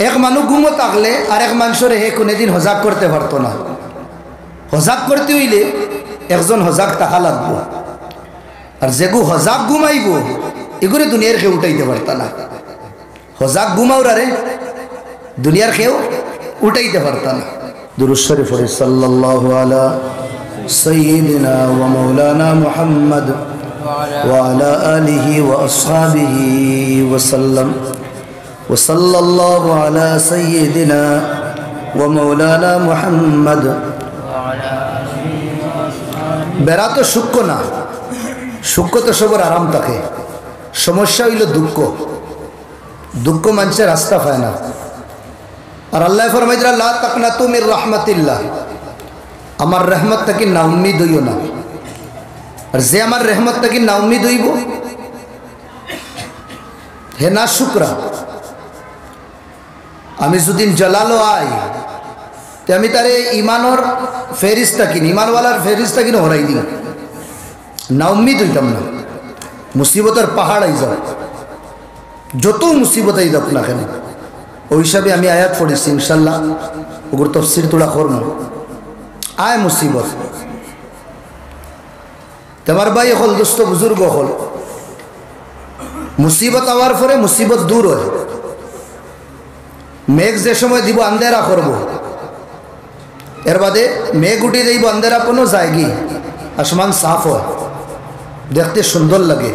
এক মানুষ ঘুমো থাকলে আর এক মানুষরে হে কোনোদিন হজাক করতে পারতো না। হজাক করতে হইলে একজন হজাক টাকা লাগবো, আর যেগু হজাক ঘুমাইব এগুলো দুনিয়ার কেউ উঠাইতে পারত না। হজাক ঘুমাওরারে দুনিয়ার কেউ উঠাইতে পারত না। দুরূদ শরীফ পড়ি সাল্লাল্লাহু আলা সাইয়্যিদিনা ওয়া মাওলানা মুহাম্মদ ওয়া আলা আলিহি ওয়া আসহাবিহি ওয়া সাল্লাম ওয়া সাল্লাল্লাহু আলা সাইয়্যিদিনা ওয়া মাওলানা মুহাম্মদ। বেড়া তো সূক্ষ্ম না, সূক্ষ্ম তো সবার আরাম থাকে। সমস্যা হইল দুঃখ। দুঃখ মানুষের রাস্তা পায় না। আর আল্লাহ ফরমাইরা লা তাকনাতু মির রাহমাতিল্লাহ, আমার রহমত থেকে না উম্মিদ হইও না। আর যে আমার রহমত থেকে না উম্মিদ হইব হে না শুকরা। আমি যদিন জলালো আই তে আমি তারে ইমানর ফেরিস্তা কিনি, ইমানওয়ালার ফেরিস্তা কিনে হরাই দিই, না উম্মিদ হইতাম না। মুসিবতের পাহাড় আই যাও, যত মুসিবত আই যাক না কেন। ওই হিসাবে আমি আয়াত পড়েছি, ইনশাল্লাহ ওগুর তফসির তোলা করবো। আয় মুসিবত তোমার ভাই হল, দোস্ত বুজুর্গ হল, মুসিবত আওয়ার পরে মুসিবত দূর হয়। মেঘ যে সময় দিব আন্দেরা করব, এর বাদে মেঘ উঠে যাইব, আন্দেরা কোনো জায়গি, আসমান সাফ হয়, দেখতে সুন্দর লাগে।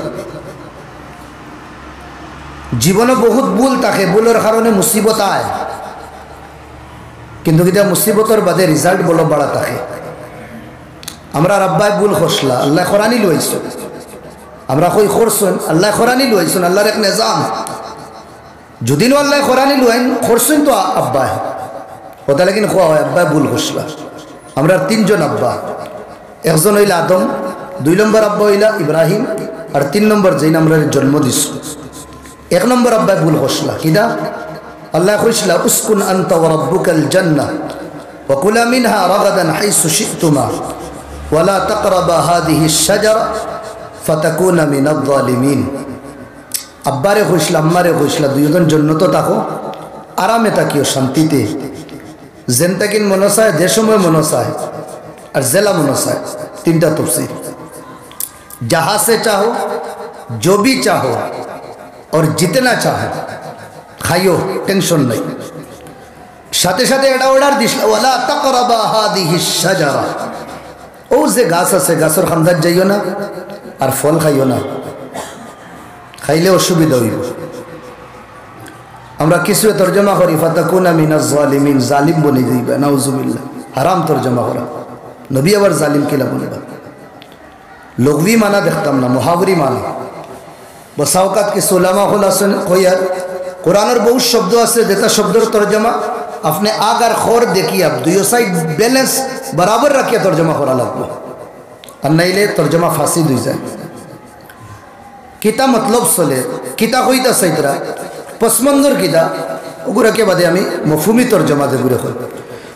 জীবনে বহুত ভুল থাকে, ভুলের কারণে মুসিবত আয়, কিন্তু এটা মুসিবতের বাদে রিজাল্ট বলো বাড়া থাকে। আমরা রাব্বাই ভুল খসলা, আল্লাহ খরানি লইছ, আমরা কই খরছন আল্লাহ খরানি লইছন, আল্লাহর এক নিজাম। যদিও আল্লাহ খরানি লইন খরছন তো আব্বাই ওটা, লেকিন খোয়া হয় আব্বাই ভুল খসলা। আমরা তিনজন আব্বা, একজন হইলা আদম, 2 নম্বর আব্বা হইলা ইব্রাহিম, আর 3 নম্বর যেই আমরা জন্ম দিস। 1 নম্বর আব্বাই ভুল খসলা কিনা আল্লাহ কইছিলা উসকুন আনতা ওয়া রাব্বুকাল জান্নাহ ওয়া কুলা মিনহা রাগাদান হাইসু শি'তুমা ওয়া লা তাকরাবা হাদিহিশ শাজারা ফাতাকুনা মিনাল যালিমিন। আব্বারে কইছিলা আম্মারে কইছিলা দুইজন জান্নাতে থাকো, আরামে থাকিও, শান্তিতে, যেন তাকিন মন চায়, যে সময় মন চায়, আর জেলা মন চায়। 3টা তফসির, जहां से चाहो, जो भी चाहो और जितना चाहो खाइयो, टेंशन नहीं। साथे साथे এটা অর্ডার দিস, ওয়ালা তাকরাবা হাদিহিশ শাজারা, ও যে গাছ আছে গাছের খান্দার যাইও না, আর ফল খাইও না, খাইলে অসুবিধা হইব। আমরা কিছু তরজমা করি ফাতাকুনা মিনাজ জালিমিন, জালিম বনে যাইবা, নাউজুবিল্লাহ, হারাম তরজমা করা। নবী আবার জালিম কিলা বলবা? লগভি মানা দেখতাম না, মুহাওরি মানা। বসাওকাত কি সুলামা হল আসেন কইয়ার কোরআনের বহু শব্দ আছে, যেটা শব্দের তরজমা আপনি আগ আর খর দেখিয়া দুইও সাইড ব্যালেন্স বরাবর রাখিয়া তরজমা করা লাগবে, আর নাইলে তরজমা ফাঁসি দুই যায়। কিতা মতলব চলে, কিতা কইতা সাইতরা পসমন্দর কিতা ওগুরাকে বাদে আমি মফহুমি তরজমা দেগুরে কই।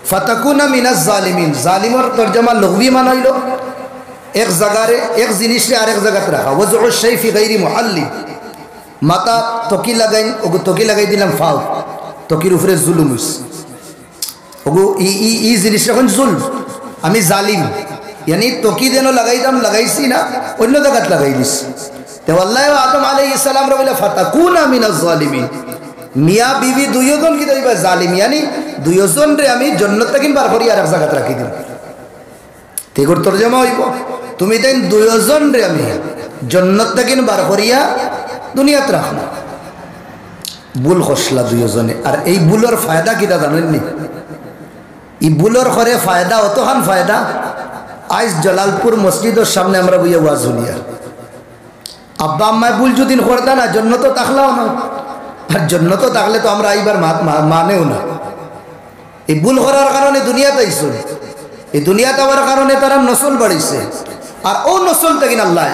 ফাতাকুনা মিনাজ জালিমিন, জালিমর তরজমা লগভি মানা হইল এক জায়গারে এক জিনিসে আরেক জায়গাতে রাখা। ওয়াজউ শাই ফি গায়রি মুহাল্লি, মাথা তকি লাগাই, ওগো তকি লাগাই দিলাম ফাও, তকির উপরে জুলুম হইছে, ওগো ই জিনিস এখন জুলম, আমি জালিম, ইয়ানি তকি দেন লাগাইতাম, লাগাইছি না অন্য জায়গাত লাগাই দিছি। তো আল্লাহ আদম আলাইহিস সালাম রে বলে ফাতাকুনা মিনাজ জালিমিন, মিয়া বিবি দুইজন কি দইবা জালিম, ইয়ানি দুইজন রে আমি জান্নাত থেকে বার করি আরেক জায়গাত রাখি দিলাম। তেগর তরজমা হইব তুমি তাই দুইজন রে আমি জান্নাত থেকে বার করিয়া দুনিয়াত রাখলাম। ভুল খসলা দুইজনে, আর এই ভুলের ফায়দা কিটা জানেননি? এই ভুলের ঘরে ফায়দা অতখান ফায়দা, আজ জালালপুর মসজিদের সামনে আমরা বইয়া ওয়াজ শুনিয়া, আব্বা আম্মায় ভুল যদি করতা না জান্নাত থাকলাও না, আর জান্নাত থাকলে তো আমরা এইবার মানেও না। এই ভুল করার কারণে দুনিয়াতে আইছো, এই দুনিয়াতে আবার কারণে তারা নসল বাড়িছে, আর ও নসল থেকে আল্লাহ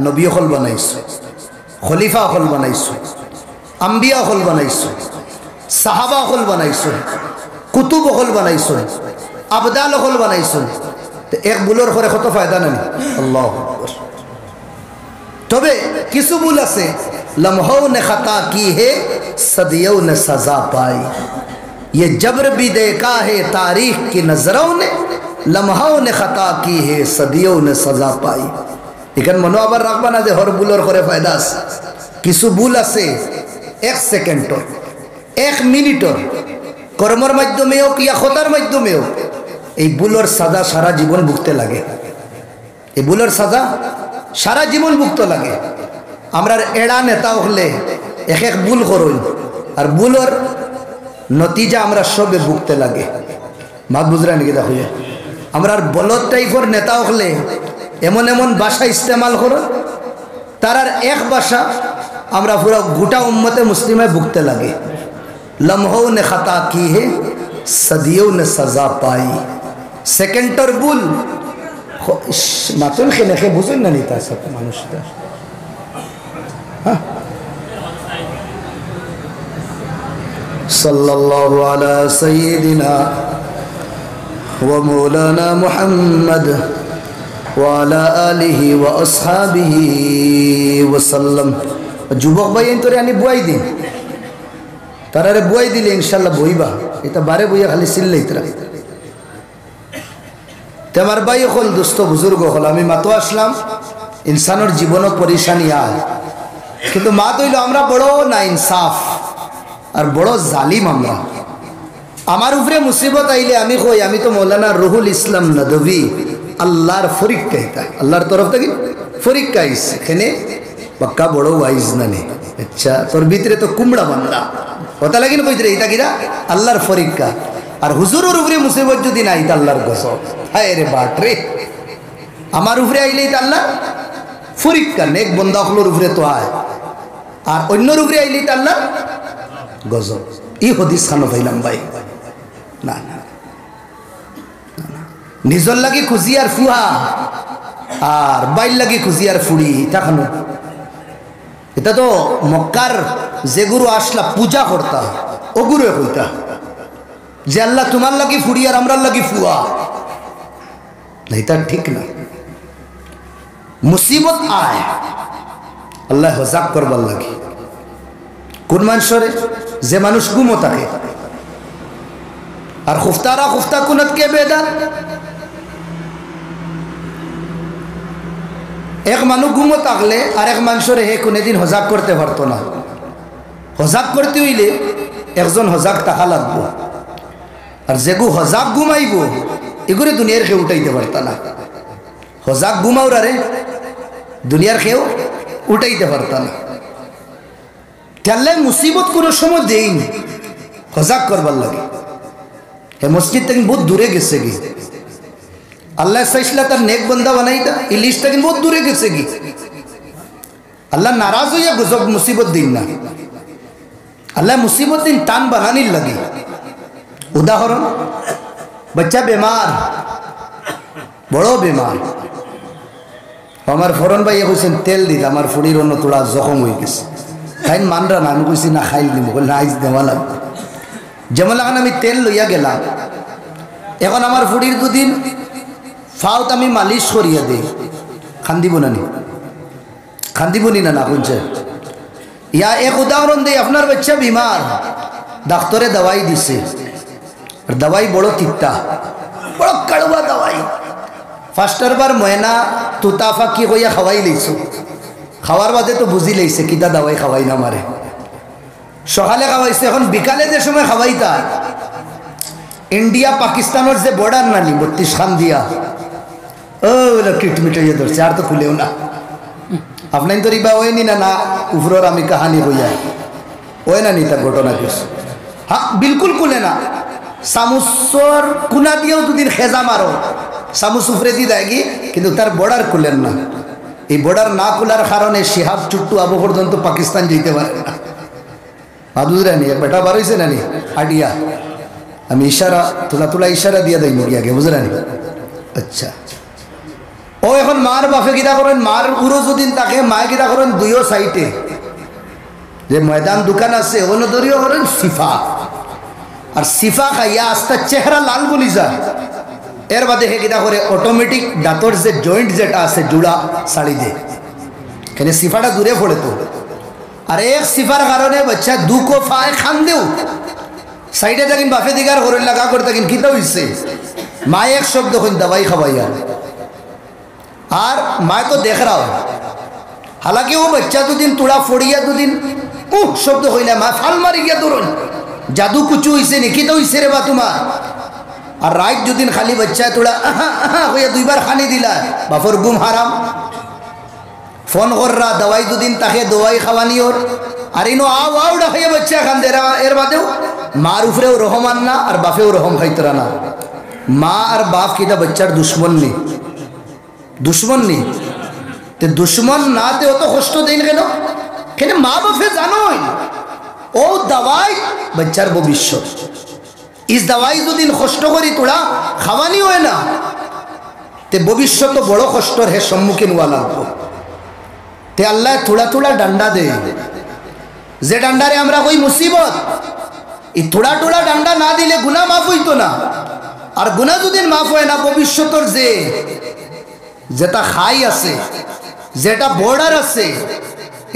নবী হল বানাইছো, খলিফা হল বানাইছো, আম্বিয়া হল বানাইছো, সাহাবা হল বানাইছো, কুতুব হল বানাইছো, আবদাল হল বানাইছো। তো এক ভুলের করে কত ফায়দা নেই। আল্লাহু আকবার। তবে কিছু ভুল আছে, লমহৌ নে খাতা কি হে সদিয়ৌ নে সাজা পাই। ये जबर भी देखा है तारीख की नजरों ने, लम्हाओं ने खता की है सदियों ने सजा पाई। এখানে মনো আবার রাখবা না যে হর বুলর করে ফায়দা আছে। কিছু ভুল আছে 1 সেকেন্ডর 1 মিনিটর কর্মের মাধ্যমে হোক ইয়া খতার মাধ্যমে হোক, এই ভুলের সাজা সারা জীবন ভুগতে লাগে। এই ভুলের সাজা সারা জীবন ভুগতে লাগে। আমরা এড়া নেতা হলে এক এক ভুল করুন, আর ভুলের নতিজা আমরা সবে ভুগতে লাগে। মাত বুঝরা নাকি? দেখো আমরা বলদ টাইপের নেতা হলে এমন এমন ভাষা ইস্তেমাল করো, তারার এক ভাষা আমরা পুরো গোটা উম্মতে মুসলিমে ভুগতে লাগে। লম্হোं ने खता की है सदियों ने सजा पाई। সেকেন্ডর ভুল মাতুল খেলে খেয়ে বুঝেন না নিতা সব মানুষটা। হ্যাঁ, সাল্লাল্লাহু আলা সাইয়্যিদিনা ওয়া মাওলানা মুহাম্মদ ওয়া আলা আলিহি ওয়া আসহাবিহি ওয়া সাল্লাম। যুবক ভাই তোরে আনি বুয়াই দিন, তারারে বুয়াই দিলে ইনশাআল্লাহ বইবা। এটা বারে বইয়া খালি চিল্লাই তারা। তোমার ভাই হল দুস্থ বুজুর্গ হল, আমি মাতো আসলাম ইনসানের জীবনও পরিশানি আয়, কিন্তু মা তৈল আমরা বড় না ইনসাফ আর বড় জালিম। আমরা আমার উপরে মুসিবত আইলে আমি কই আমি তো মৌলানা রুহুল ইসলাম নদভী আল্লাহর ফরিক্কা, এটা আল্লাহর তরফ থেকে ফরিক্কা আইছে। এখানে পাক্কা বড় ওয়াইজ না নে। আচ্ছা, তোর ভিতরে তো কুমড়া বান্দা কথা লাগে না কইতে, এটা কিরা আল্লাহর ফরিক্কা। আর হুজুরের উপরে মুসিবত যদি নাই তা আল্লাহর গজব। হায় রে বাট রে, আমার উপরে আইলেই তা আল্লাহ ফরিক্কা। নেক বন্দা হলোর উপরে তো আয়, আর অন্যর উপরে আইলেই তা আল্লাহ গজব। ই হদিস খানো পাইলাম ভাই না না, নিজর লাগি খুঁজি আর ফুহা, আর বাইর লাগি খুঁজি আর ফুড়ি। এটা খানো, এটা তো মক্কার যে গুরু আসলা পূজা করতা ও গুরু কইতা যে আল্লাহ তোমার লাগি ফুড়ি আর আমরার লাগি ফুয়া। না, এটা ঠিক না। মুসিবত আয় আল্লাহ হজাক করবার লাগে। কোন মানুষরে? যে মানুষ গুমো থাকে। আর খুফতারা খুফতা কুনত কে বেদা। এক মানুষ গুমো থাকলে আর এক মানুষরে হে কোনদিন হজাক করতে পারতো না। হজাক করতে হইলে একজন হজাক টাকা লাগবো, আর যেগু হজাক ঘুমাইব এগুলো দুনিয়ার খেয়ে উঠাইতে পারতা না। হজাক ঘুমাও রে দুনিয়ার খেয়েও উঠাইতে পারতা না। তাহলে মুসিবত কোনো সময় দেইনি, হজাক করবার লাগে। হে মসজিদ থেকে বহুত দূরে গেছে কি আল্লাহ চাইছিলা তার নেক বন্দা বানাইতা, এই লিস্ট থেকে বহুত দূরে গেছে কি আল্লাহ নারাজ হইয়া গজব মুসিবত দিন না। আল্লাহ মুসিবত দিন টান বানানির লাগে। উদাহরণ, বাচ্চা বেমার, বড় বেমার। আমার ফরন ভাইয়া কইছেন তেল দিত, আমার ফুড়ির অন্য তোড়া জখম হয়ে গেছে। খাইন মানরা না, আমি কইছি না খাইল দিব, না আইস দেওয়া লাগবে। যেমন লাগান আমি তেল লইয়া গেলাম, এখন আমার ফুড়ির দুদিন ফাউত আমি মালিশ করিয়া দিই। খান্দিব না নি? খান্দিব নি না? না শুনছে? ইয়া এক উদাহরণ দেই, আপনার বাচ্চা বিমার, ডাক্তারে দাওয়াই দিছে, আর দাওয়াই বড় তিক্তা, বড় কাড়ুয়া দাওয়াই। ফার্স্টার বার ময়না তুতাফা কি হইয়া খাওয়াই লইছো, খাওয়ার বাদে তো বুঝি লইছে কিতা দাওয়াই খাওয়াই না মারে। সকালে খাওয়াইছে, এখন বিকালে যে সময় খাওয়াই তার ইন্ডিয়া পাকিস্তানের যে বর্ডার নানি 32 খান দিয়া ও কিটমিটাইয়া ধরছে, আর তো খুলেও না। আপনার তো রিবা ওইনি না না উপরের আমি কাহানি হইয়া ওই না নি তার ঘটনা কিছু। হ্যাঁ, বিলকুল খুলে না। চামুচর কুনা দিয়েও দুদিন খেজা মারো, চামুচ উপরে দিয়ে দেয় কি, কিন্তু তার বর্ডার খুলেন না। এই বর্ডার না খোলার কারণে শিহাব চুট্টু আবু পর্যন্ত পাকিস্তান যেতে পারে না। মাদুরা নি এক বেটা বার হয়েছে না নি আডিয়া, আমি ইশারা তুলা ইশারা দিয়ে দেয় মুড়ি আগে, বুঝলেন? আচ্ছা, ও এখন মার বাপে কিতা করেন, মার উড়ো যদিন তাকে মায়ে কিতা করেন দুইও সাইডে যে ময়দান দোকান আছে অন্য দরিও করেন সিফা, আর সিফা খাইয়া আস্তে চেহারা লাল বলি যায়। এর বাদে হে কিতা করে অটোমেটিক দাঁতর যে জয়েন্ট যেটা আছে জোড়া শাড়ি দে, এখানে সিফাটা দূরে পড়ে তো। আর এক সিফার কারণে বাচ্চা দুকো ফায় খান দেও সাইডে থাকেন বাফে দিগার করেন লাগা করে থাকেন কিতা হইছে মা এক শব্দ কইন দবাই খাওয়াইয়া আর মা তো দেখ রা हालांकि वो बच्चा तो दिन थोड़ा फोड़िया तो दिन शब्द हो ना मा फाल मारी गया तुरन जादू कुछ इसे निकी तो इससे रे बा तुम्हार और रात जो दिन खाली बच्चा है थोड़ा भैया 2 बार खाने दिला बाफर गुम हराम फोन कर रहा दवाई दो दिन ताकि दवाई खवानी और अरे नो आओ आओ ये बच्चा खान दे रहा एर बात मारूफ रे रहमान ना और बाफे रहम खाइतरा ना माँ और बाप की बच्चार दुश्मन नहीं ते दुश्मन ना ते तो कष्ट देन केन माँ बापे जानो ओ दवाई बच्चार भविष्य इस दवाई जो दिन कष्ट करी थोड़ा खावानी हो ना ते भविष्य तो बड़ो कष्टर है सम्मुखीन हुआ लागबो ते अल्लाह थोड़ा थोड़ा डंडा दे जे डंडा रे हमरा कोई मुसीबत ये थोड़ा थोड़ा डंडा ना दिले गुनाह माफ हईतो ना और गुनाह जो दिन माफ है ना भविष्य तोर जे जेटा खाई आसे जेटा बॉर्डर आसे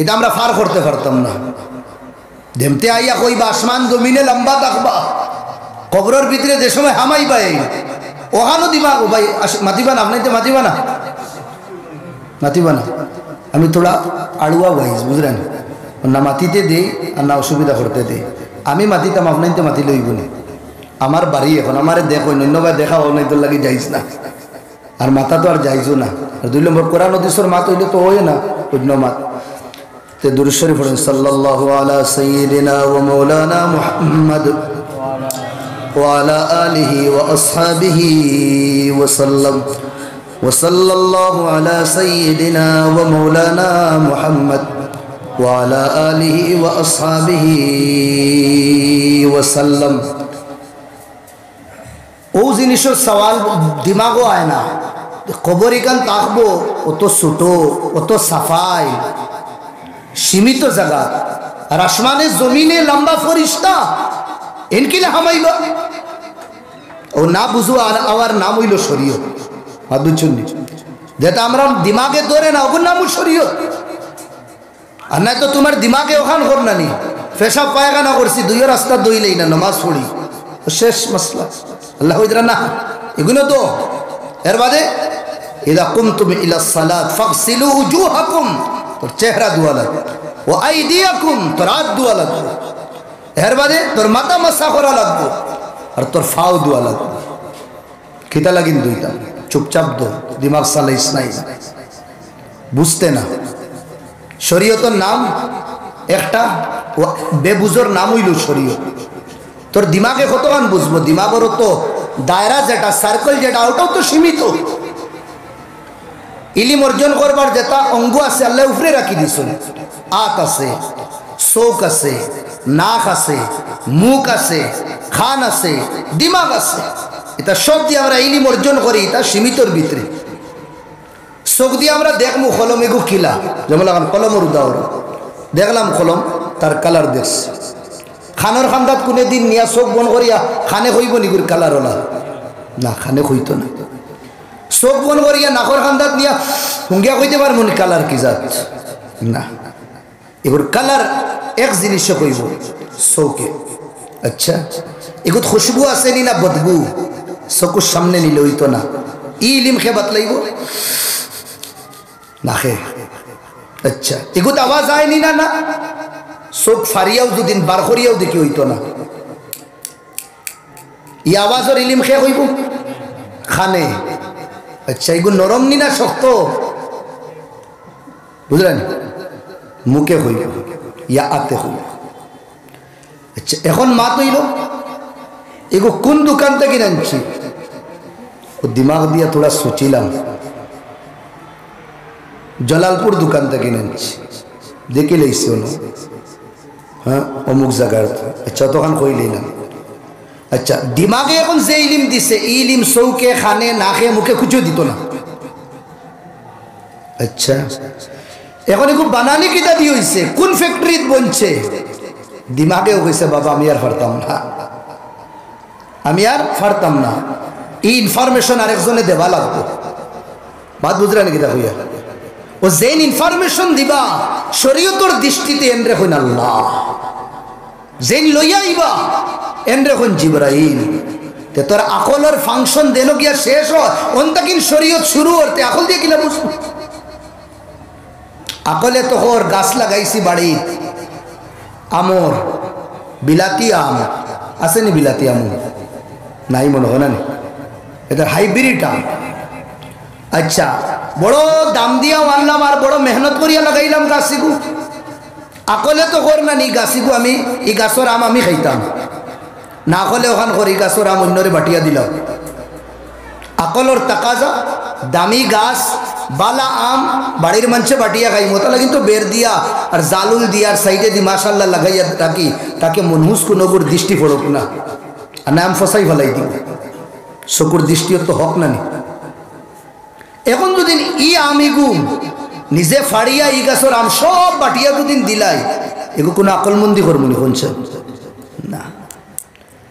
এটা আমরা পার করতে পারতাম না দেমতে আইয়া কইবা আসমান জমিনে লম্বা তাকবা কবরের ভিতরে যে সময় হামাই পাই ওখানো দিবা ও ভাই মাতিবা না আপনাইতে মাতিবা না আমি থোড়া আড়ুয়া ভাইস বুঝলেন না মাতিতে দেই আর না অসুবিধা করতে দেই আমি মাতিতাম আপনাইতে মাতি লইব না আমার বাড়ি এখন আমারে দেখো অন্যবার দেখা হয় নাই তোর লাগি যাইস না আর মাথা তো আর যাইছো না আর 2 নম্বর কোরআন হাদিসের মাত হইলে তো হয় না অন্য মাত তে দুরূদ শরীফ পড়েন সাল্লাল্লাহু আলা সাইয়্যিদিনা ওয়া মাওলানা মুহাম্মদ ওয়া আলা আলিহি ওয়া আসহাবিহি ওয়া সাল্লাম ওয়া সাল্লাল্লাহু আলা সাইয়্যিদিনা ওয়া মাওলানা মুহাম্মদ ওয়া আলা আলিহি ওয়া আসহাবিহি ওয়া সাল্লাম ও জিনিসের সওয়াল দিমাগও আয় না কবর এখান থাকবো অত ছোট অত সাফাই সীমিত জায়গা আর আসমানে জমিনে লম্বা ফরিস্তা এনকিলে হামাইবা ও না বুঝু আর আমার নাম হইল শরীয়ত বুঝছেন যেটা আমরা দিমাগে ধরে না ওর নাম শরীয়ত আর না তো তোমার দিমাগে ওখান কর না নি পেশাব পায়খানা করছি 2 রাস্তা দইলেই না নামাজ পড়ি শেষ মাসলা আল্লাহ হইদরা না এগুলো তো এর বাদে ইদা কুমতুম ইলা সালাত ফাগসিলু উজুহাকুম তোর চেহারা ধোয়া লাগবে ও আইদিয়াকুম তোর হাত ধোয়া লাগবে এর বাদে তোর মাথা মাসা করা লাগবে আর তোর ফাও ধোয়া লাগবে খিতা লাগিন দুইটা চুপচাপ দো দিমাগ চালাইস নাই বুঝতে না শরীয়তের নাম একটা বেবুজোর নাম হইল শরীয়ত তোর দিমাগে কতক্ষণ বুঝবো দিমাগেরও তো দায়রা যেটা সার্কেল যেটা ওটাও তো সীমিত ইলিম অর্জন করবার যেটা অঙ্গ আছে আল্লাহ উপরে রাখি দিছেন আঁখ আছে চোখ আছে নাক আছে মুখ আছে খান আছে দিমাগ আছে এটা সব দিয়ে আমরা ইলিম অর্জন করি এটা সীমিতর ভিতরে চোখ দিয়ে আমরা দেখবো কলম এগু কিলা যেমন কলমের উদাহরণ দেখলাম কলম তার কালার দেখছি খানের খান্দাত কোনে দিন নিয়া চোখ বন করিয়া খানে হইব নিগুর কালার ওলা না খানে হইত না চোখ বন করিয়া নাকর খান্দাত নিয়া হুঙ্গিয়া কইতে পারবো নি কালার কি জাত না এগুর কালার এক জিনিসে কইব চৌকে আচ্ছা এগুত খুশবু আছে নি না বদবু চকুর সামনে নিলে হইতো না ইলিম খে বাতলাইব না খে আচ্ছা এগুত আওয়াজ আয়নি না না চোখ ফারিয়াও দুদিন বার করিয়াও দেখি হইতো না ই আওয়াজের ইলিম খে হইব খানে আচ্ছা এগুলো নরম নি না শক্ত বুঝলেন মুখে হইব ইয়া আতে হইব আচ্ছা এখন মাত হইল এগো কোন দোকান থেকে আনছি ও দিমাগ দিয়া থোড়া সোচিলাম জলালপুর দোকান থেকে আনছি দেখে লইছি ওনো হ্যাঁ অমুক জায়গার আচ্ছা তখন কইলেই না আচ্ছা দিমাগে এখন যে ইলিম দিছে ইলিম চৌকে খানে নাকে মুখে খুঁজে দিত না আচ্ছা এখন এগুলো বানানি কিতা দিয়ে হয়েছে কোন ফ্যাক্টরিত বনছে দিমাগেও হয়েছে বাবা আমি আর পারতাম না এই ইনফরমেশন আরেকজনে দেবা লাগবে বাদ বুঝলেন কিতা হইয়া ও যেন ইনফরমেশন দিবা শরীয়তের দৃষ্টিতে এনরে হইন আল্লাহ যেন লইয়া আইবা এন রেখন জিব্রাইল তে তোর আকলের ফাংশন দেন গিয়া শেষ হয় অন্তাকিন শরীয়ত শুরু হতে আকল দিয়ে কিলা বুঝবো আকলে তো হোর গাছ লাগাইছি বাড়ি আমর বিলাতি আম আসেনি বিলাতি আম নাই মনে হয় না এটা হাইব্রিড আম আচ্ছা বড় দাম দিয়া আনলাম আর বড় মেহনত করিয়া লাগাইলাম গাছিগু আকলে তো কর না নি গাছিগু আমি এই গাছর আম আমি খাইতাম না হলে ওখান করি গাছর আম অন্যরে বাটিয়া দিলাম আকলর তাকাজা দামি গাছ বালা আম বাড়ির মানুষে বাটিয়া খাই মোতালা কিন্তু বের দিয়া আর জালুল দিয়া আর সাইডে দি মাশাল্লাহ লাগাইয়া থাকি তাকে মনহুস কোনোগুর দৃষ্টি পড়ুক না আর নাম ফসাই ফেলাই দিব চকুর দৃষ্টিও তো হক না নি এখন দুদিন ই আমিগু নিজে ফাড়িয়া ই গাছর আম সব বাটিয়া দুদিন দিলাই এগু কোনো আকলমন্দি করবো নি শুনছে না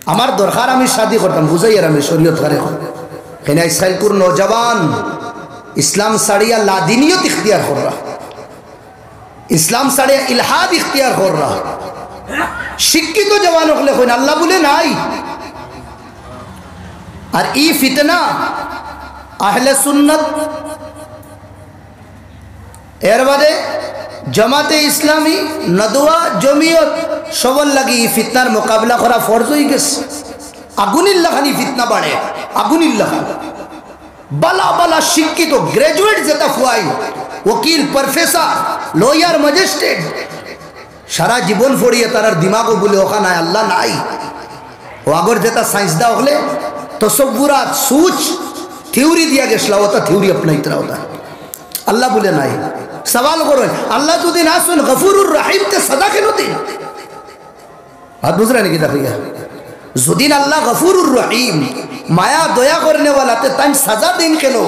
আমার দরকার আমি শাদি করতাম বুঝাই আর আমি শরীয়ত করে এখানে ইসরাইলপুর নৌজওয়ান ইসলাম সাড়িয়া লাদিনিয়ত ইখতিয়ার কর রা ইসলাম সাড়িয়া ইলহাদ ইখতিয়ার কর রা শিক্ষিত জওয়ান হলে কইন আল্লাহ বলে নাই আর ই ফিতনা আহলে সুন্নাত এর বাদে জামাতে ইসলামী নদওয়া জমিয়ত সবল লাগি ই ফিতনার মোকাবিলা করা ফরজ হয়ে গেছে আগুনিল্লাহ খানি ফিতনা বাড়ে আগুনিল্লাহ বালা বালা শিক্ষিত গ্রাজুয়েট যেটা ফুয়াই ওকিল প্রফেসর লয়ার ম্যাজিস্ট্রেট সারা জীবন ফড়িয়ে তার দিমাগও বলে ওখানে আল্লাহ নাই ও আগর যেটা সাইন্স দা হলে তসব্বুরাত সুচ থিওরি দিয়া গেছলা ওটা থিওরি আপনাইতরা ওটা আল্লাহ বলে নাই সওয়াল করো আল্লাহ যদি না শুন গফুরুর রহিম তে সদা কেন দিন বাত বুঝ रहे हैं क्या भैया जुदीन अल्लाह गफूरुर रहीम माया दया करने वाला ते तान सजा दिन केनो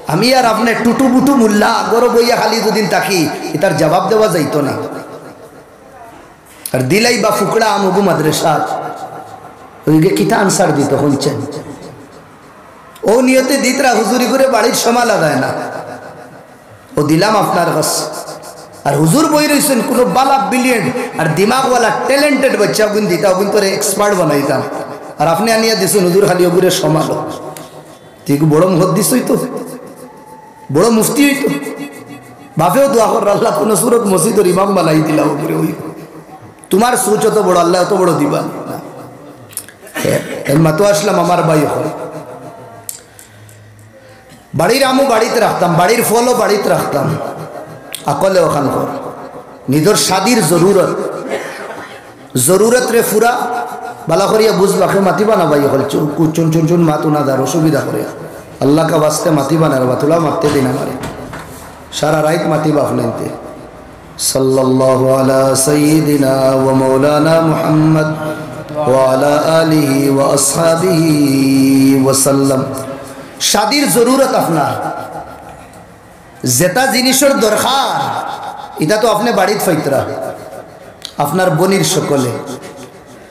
আমি আর আপনি টুটু বুটু মুল্লা গরো বইয়া খালি দুদিন তাকি এটার জবাব দেওয়া যাইতো না আর দিলাই বা ফুকড়া আমগু মাদ্রাসা ওইগে কিতা আনসার দিত হইছেন ও নিয়তে দিতরা হুজুরি করে বাড়ির সময় লাগায় না ও দিলাম আপনার কাছে আর হুজুর বই রইছেন কোনো বালা ব্রিলিয়েন্ট আর দিমাগওয়ালা ট্যালেন্টেড বাচ্চা গুণ দিতা গুণ তোরে এক্সপার্ট বানাইতাম আর আপনি আনিয়া দিছেন হুজুর খালি ওগুরে সমালো তুই বড় মুহাদ্দিস হইতো বড় মুফতি হইতো বাপেও দোয়া কর আল্লাহ কোন সুরত মসজিদের ইমাম বানাই দিলা ওগুরে ওই তোমার সোচ তো বড় আল্লাহ তো বড় দিবা না এর মাতো আসলাম আমার ভাই হয় বাড়ির আমু বাড়িতে রাখতাম বাড়ির ফলও বাড়িতে রাখতাম আকলে ওখান কর নিজের শাদির জরুরত রে ফুরা বালা করিয়া বুঝবা কে মাতিবা না ভাই হল চুন চুন চুন মাতু না দার অসুবিধা করে আল্লাহ কা ওয়াস্তে মাতিবা না বাতুলা মারতে দিন আমারে সারা রাত মাতিবা ফলেনতে সাল্লাল্লাহু আলা সাইয়্যিদিনা ওয়া মাওলানা মুহাম্মদ ওয়া আলা আলিহি ওয়া আসহাবিহি ওয়া সাল্লাম শাদির জরুরত আপনার যেটা জিনিসের দরকার এটা তো আপনি বাড়িতে ফাইতরা আপনার বনির সকলে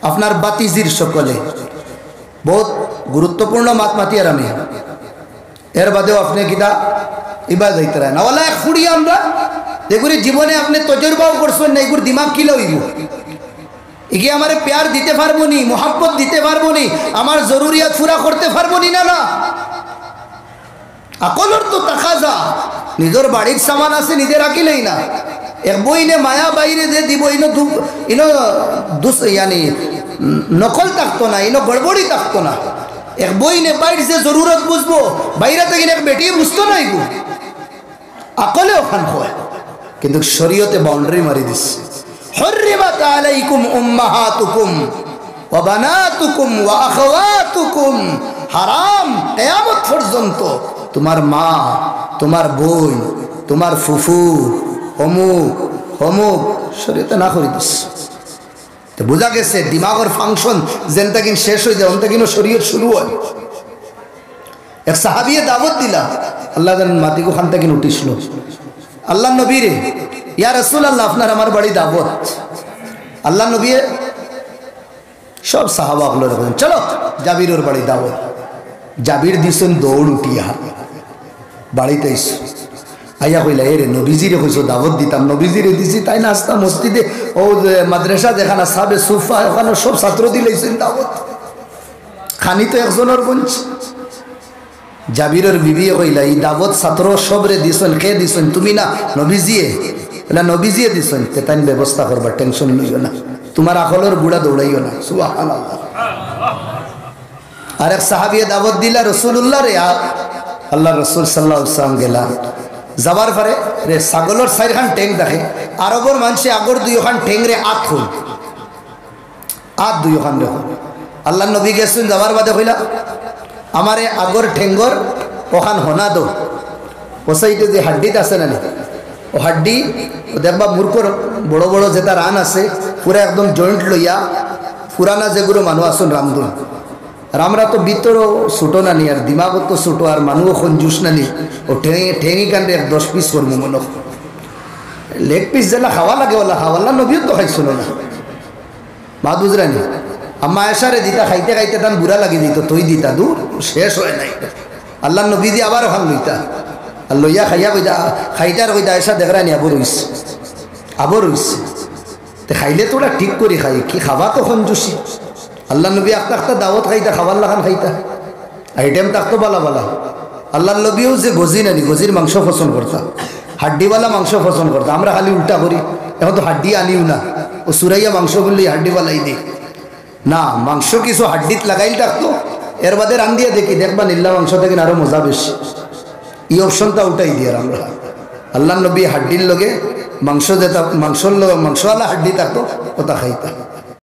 আপনার বাতিজির সকলে বহুত গুরুত্বপূর্ণ মাত মাতিয়ার আমি এর বাদেও আপনি কিতা ইবা যাইতে না ওলা এক ফুড়ি আমরা এগুলি জীবনে আপনি তজরবাও করছেন না এগুর দিমাগ কিলো হইব এগিয়ে আমার প্যার দিতে পারবো নি মোহাব্বত দিতে পারবো নি আমার জরুরিয়াত পুরা করতে পারবো নি না না আকলর তো তাকাজা নিজের বাড়ির সামান আছে নিজে রাখিলেই না এক বইনে মায়া বাইরে যে দিব ইয়ানি নকল থাকতো না ইনো গড়বড়ি থাকতো না এক বইনে বাইর যে জরুরত বুঝবো বাইরে থেকে এক বেটি বুঝতো না এগু আকলে ওখান হয় কিন্তু শরীয়তে বাউন্ডারি মারি দিচ্ছে হরিমাত আলাইকুম উম্মাহাতুকুম ওয়া বানাতুকুম ওয়া আখাওয়াতুকুম হারাম কিয়ামত পর্যন্ত তোমার মা তোমার বোন তোমার ফুফু অমুক অমুক শরীয়তে না করে দিস তো বোঝা গেছে দিমাগের ফাংশন যেনটা কিন শেষ হয়ে যায় ওনটা কিনো শরীয়ত শুরু হয় এক সাহাবিয়ে দাওয়াত দিলা আল্লাহ মাতিকো খান থেকে উঠিছিল আল্লাহ নবী রে ইয়া রাসূলুল্লাহ আপনার আমার বাড়ি দাওয়াত আল্লাহ নবী সব সাহাবা গুলো বলেন চলো জাবিরের বাড়ি দাওয়াত জাবির দিছেন দৌড় উঠিয়া বাড়িতে আইয়া কইলা এ রে নবীজিরে কইছো দাওয়াত দিতাম নবীজিরে দিছি তাই না আসতাম মসজিদে ও যে মাদ্রাসা যেখানে সাবে সুফা ওখানে সব ছাত্র দিলেছেন দাওয়াত খানি তো একজনের বঞ্চ জাবিরের বিবি কইলা এই দাওয়াত ছাত্র সবরে দিছেন কে দিছেন তুমি না নবীজিয়ে না নবীজিয়ে দিছেন তে তাই ব্যবস্থা করবা টেনশন লইও না তোমার আকলের গুড়া দৌড়াইও না সুবহানাল্লাহ আর এক সাহাবিয়ে দাওয়াত দিলা রাসূলুল্লাহ রে আল্লাহ রাসূল সাল্লাল্লাহু আলাইহি ওয়াসাল্লাম গেলা যাবার পরে রে ছাগলের চারখান ঠ্যাং দেখে আরবর মানুষে আগর দুইখান ঠ্যাং রে আট খুন আট দুইখান দেখো আল্লাহ নবী গেছেন যাবার বাদে কইলা আমারে আগর ঠেঙ্গর ওখান হনা দো ও সাইডে যে হাড্ডিত আছে না ও হাড্ডি দেখবা মূর্খর বড় বড় যেটা রান আছে পুরা একদম জয়েন্ট লইয়া পুরানা যেগুলো মানুষ আসুন রামদুন আর আমরা তো ভিতরও ছোটো নানি আর দিমাগত তো ছোটো আর মানুষও কঞ্জুস নানি ও ঠেঙি কান্দে 10 পিস করবো মনে লেগ পিস যেটা খাওয়া লাগে ওলা খাওয়াল্লা নবীও তো খাইছিল না মা বুঝরানি আম্মা এসারে দিতা খাইতে খাইতে তান বুড়া লাগি দিত তুই দিতা দূর শেষ হয় নাই আল্লাহ নবী দিয়ে আবার ওখান লইতা আর লইয়া খাইয়া কইতা খাইতার কইতা এসা দেখরানি আবর হইছে আবর হইছে তে খাইলে তো ওরা ঠিক করে খাই কি খাওয়া তো কঞ্জুসি আল্লাহ নবী আখতা আখতা দাওয়াত খাইতা খাবার লাখান খাইতা আইটেম থাকতো বালা বালা আল্লাহ নবীও যে গজি নানি গজির মাংস পছন্দ করতা হাড্ডিওয়ালা মাংস পছন্দ করতা আমরা খালি উল্টা করি এখন তো হাড্ডি আনিও না ও সুরাইয়া মাংস বললি হাড্ডিওয়ালাই দিই না মাংস কিছু হাড্ডিত লাগাইল থাকতো এর বাদে রান দিয়ে দেখি দেখবা নীলা মাংস থেকে আরো মজা বেশি এই অপশনটা উঠাই দিয়ে আমরা আল্লাহ নবী হাড্ডির লগে মাংস যেটা মাংসওয়ালা হাড্ডি থাকতো ওটা খাইতা